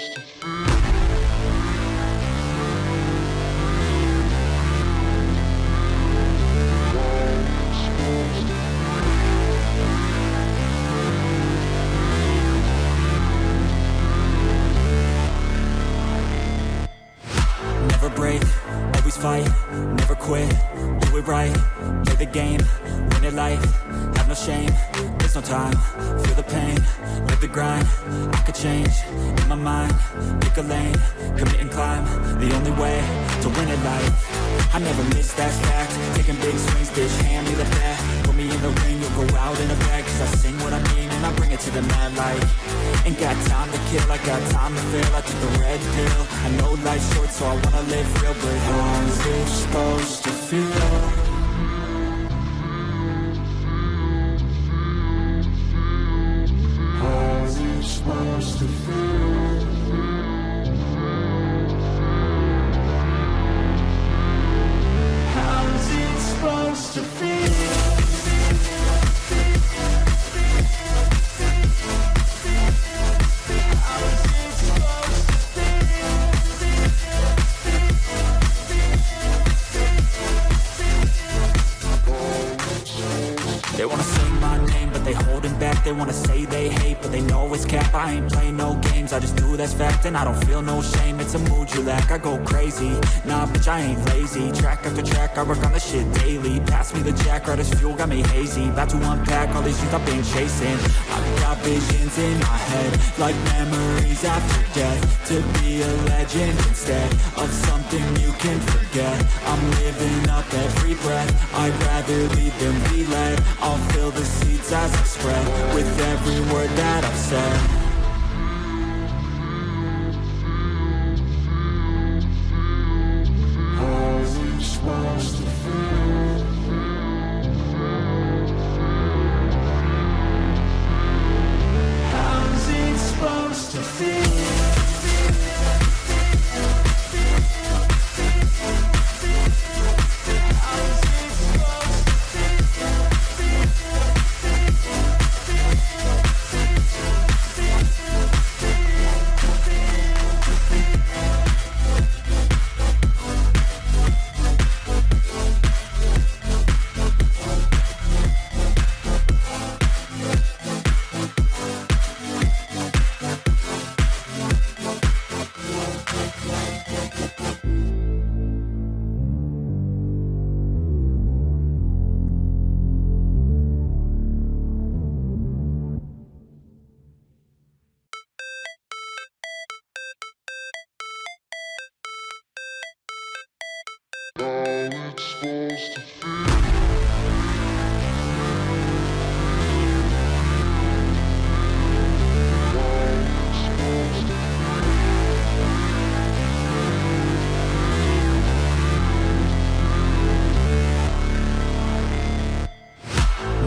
Never break, always fight, never quit, do it right, play the game, win it life, have no shame, there's no time, feel the pain, live the grind, I could change, in my mind, pick a lane, commit and climb, the only way to win it life. I never miss, that's fact, taking big swings, bitch, hand me the bat, put me in the ring, you'll go out in a bag, cause I sing what I mean and I bring it to the mad light. Ain't got time to kill, I got time to feel, I took the red pill, I know life's short so I wanna live real, but how's it supposed to feel? How's it supposed to feel? How's it supposed to feel? They wanna sing my name, but they holding back. They wanna say they hate, but they know it's cap. I ain't playing no games, I just do that's fact. And I don't feel no shame, it's a mood you lack. I go crazy, nah bitch I ain't lazy. Track after track, I work on this shit daily. Pass me the jack, right as fuel, got me hazy. About to unpack all these youth I've been chasing. I've got visions in my head, like memories after death. To be a legend instead of something you can forget. I'm living up every breath, I'd rather lead than be led. I'll fill the seats as I spread with every word that I've said. How's it supposed to feel? How's it supposed to feel?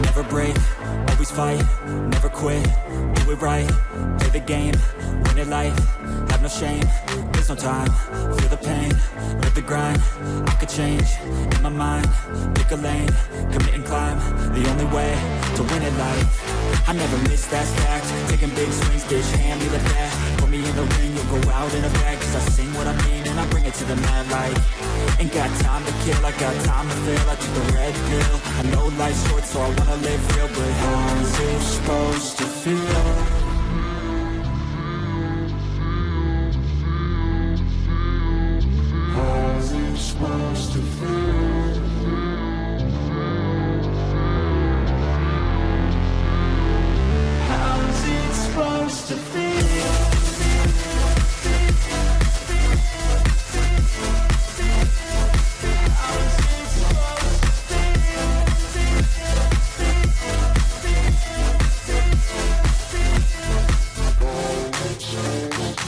Never break, always fight, never quit, do it right, play the game, win it life, have no shame, there's no time, feel the pain, live the grind, I could change, in my mind, pick a lane, commit and climb, the only way to win it life. I never miss, that's fact, taking big swings, bitch, hand me the bat, put me in the ring, you'll go out in a bag, cause I sing what I mean and I bring it to the mad light. Ain't got time to kill, I got time to feel, I took the red pill, I know life's short so I wanna live real, but how's it supposed to feel? How's it supposed to feel? How's it supposed to feel?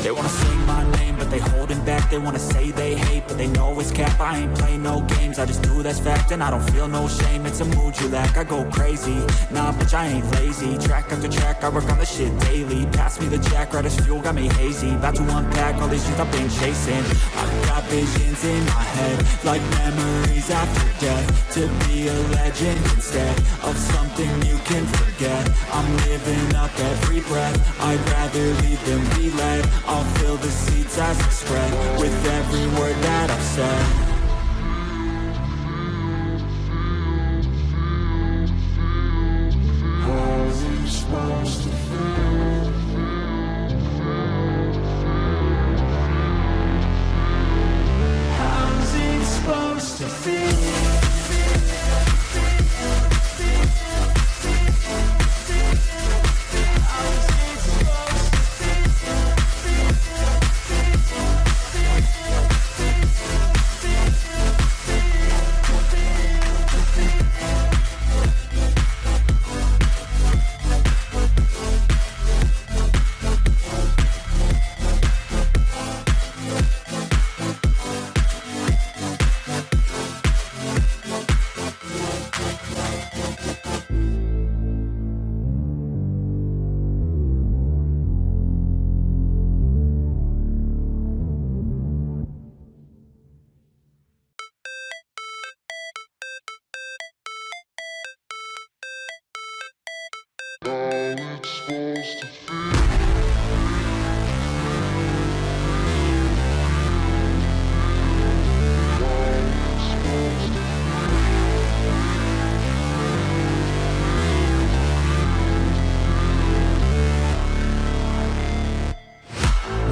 They wanna sing my name, but they holding back. They wanna say they hate, but but they know it's cap. I ain't play no games, I just do that's fact. And I don't feel no shame, it's a mood you lack. I go crazy, nah bitch I ain't lazy. Track after track, I work on the shit daily. Pass me the jack, right as fuel, got me hazy. About to unpack all these shit I've been chasing. I've got visions in my head, like memories after death. To be a legend instead of something you can forget. I'm living up every breath, I'd rather lead than be led. I'll fill the seats as I spread, with every word that I've said. How's it supposed to feel? How's it supposed to feel?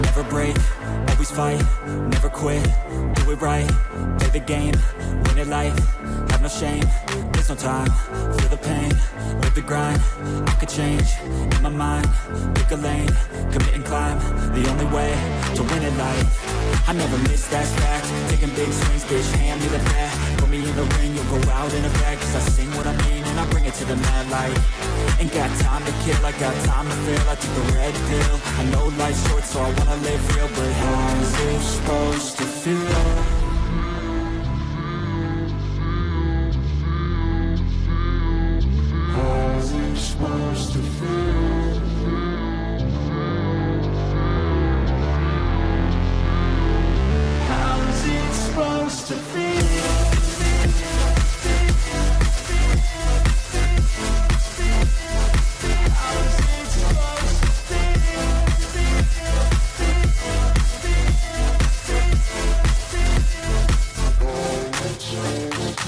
Never break, always fight, never quit, do it right, play the game, win it life, have no shame, there's no time, feel the pain, live the grind, I could change, in my mind, pick a lane, commit and climb, the only way to win it life. I never miss, that's fact, taking big swings, bitch, hand me the bat, put me in the ring, you'll go out in a bag, cause I sing what I mean and I bring it to the mad light. Ain't got time to kill, I got time to feel, I took the red pill, I know life's short so I wanna live real, but how's it supposed to feel? How's it supposed to feel? How's it supposed to feel?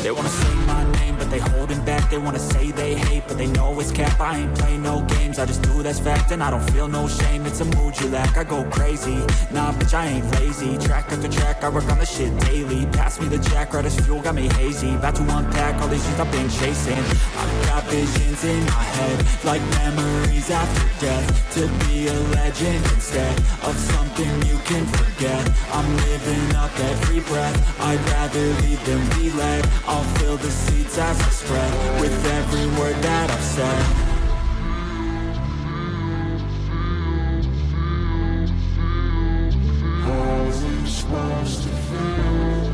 They wanna say my name, but they holding back. They wanna say they hate, but they know it's cap. I ain't play no games, I just do that's fact. And I don't feel no shame, it's a mood you lack. I go crazy, nah bitch I ain't lazy. Track after track, I work on the shit daily. Pass me the jack, right as fuel, got me hazy. About to unpack all these shit I've been chasing. I've got visions in my head, like memories after death. To be a legend instead of something you can forget. I'm living up every breath, I'd rather lead than be led. I'll fill the seats as I spread, with every word that I've said. How's it supposed to feel?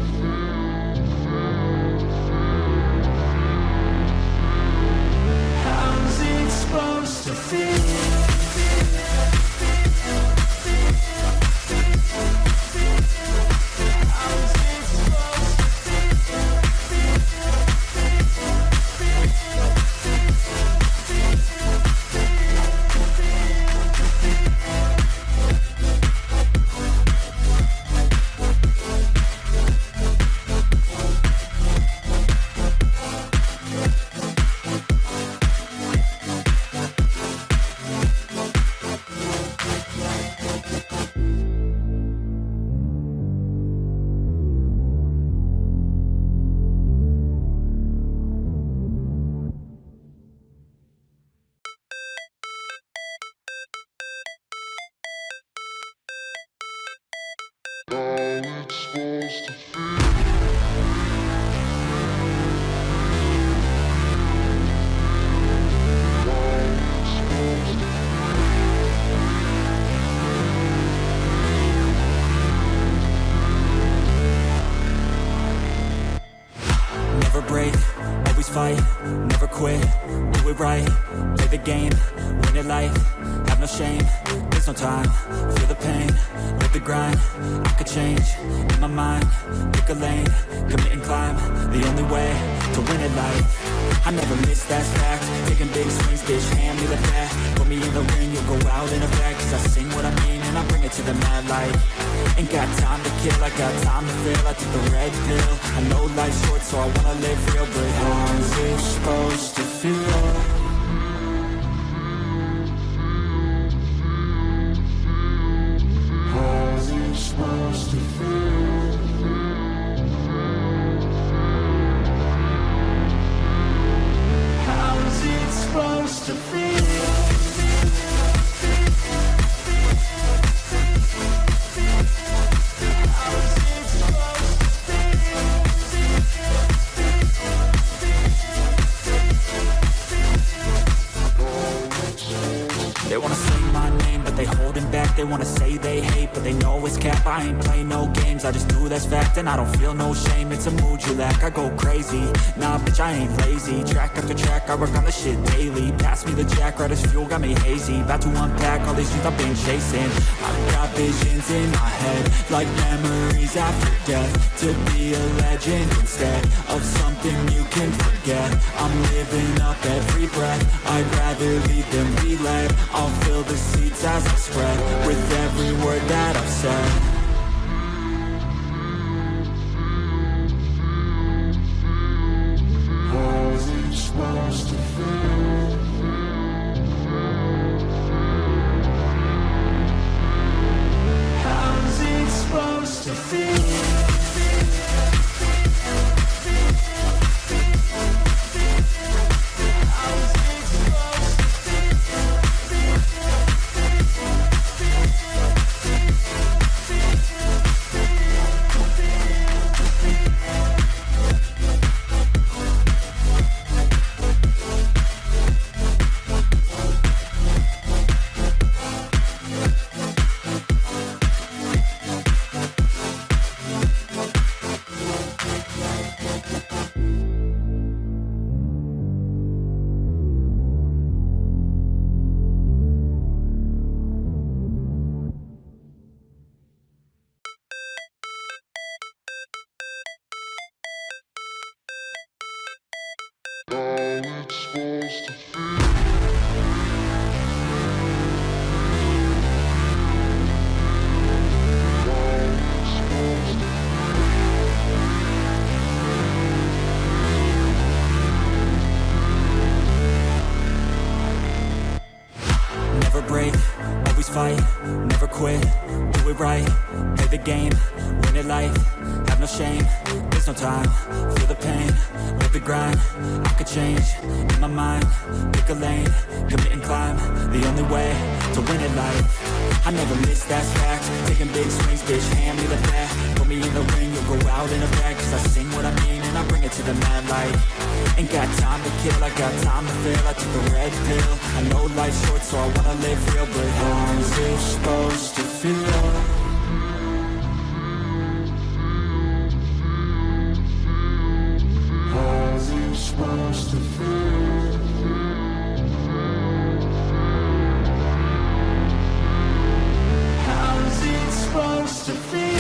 How's it supposed to feel? How's it supposed to feel? never quit, do it right, play the game, win it life, have no shame, there's no time, feel the pain, live the grind, I could change, in my mind, pick a lane, commit and climb, the only way to win it life. I never miss, that's fact, taking big swings, bitch, hand me the bat, put me in the ring, you'll go out in a bag, cause I sing what I mean and I bring it to the mad light. Ain't got time to kill, I got time to feel, I took the red pill, I know life's short so I wanna live real, but how's it supposed to feel? How's it supposed to feel? How's it supposed to feel? They wanna say my name, but they holding back. They wanna say they hate, but they know it's cap. I ain't play no games, I just do that's fact. And I don't feel no shame, it's a mood you lack. I go crazy, nah bitch I ain't lazy. Track after track, I work on this shit daily. Pass me the jack, right as fuel, got me hazy. About to unpack all these things I've been chasing. I've got visions in my head, like memories after death. To be a legend instead of something you can forget. I'm living up every breath, I'd rather lead than be led. I'll fill the seats as I spread with every word that I've said. How's it supposed to feel? How's it supposed to feel? Never break, always fight, never quit, do it right, play the game, win it life, have no shame, there's no time, feel the pain, live the grind, I could change, in my mind, pick a lane, commit and climb, the only way to win it life. I never miss, that's fact, taking big swings, bitch, hand me the bat, put me in the ring, you'll go out in a bag, cause I sing what I mean and I bring it to the mad light. Ain't got time to kill, I got time to feel, I took the red pill, I know life's short so I wanna live real, but how's it supposed to feel? How's it supposed to feel? How's it supposed to feel?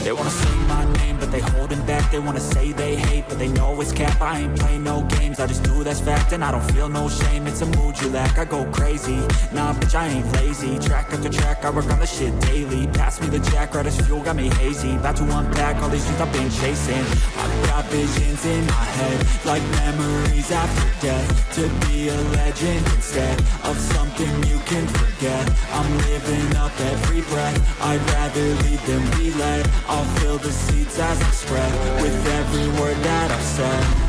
They wanna say my name, but they holding back. They wanna say they hate, but they know it's cap. I ain't play no games, I just do that's fact. And I don't feel no shame, it's a mood you lack. I go crazy, nah bitch I ain't lazy. Track after track, I work on this shit daily. Pass me the jack, right as fuel, got me hazy. About to unpack all these things I've been chasing. I've got visions in my head, like memories after death. To be a legend instead of something you can forget. I'm living up every breath, I'd rather lead than be led. I'll fill the seats as I spread with every word that I've said.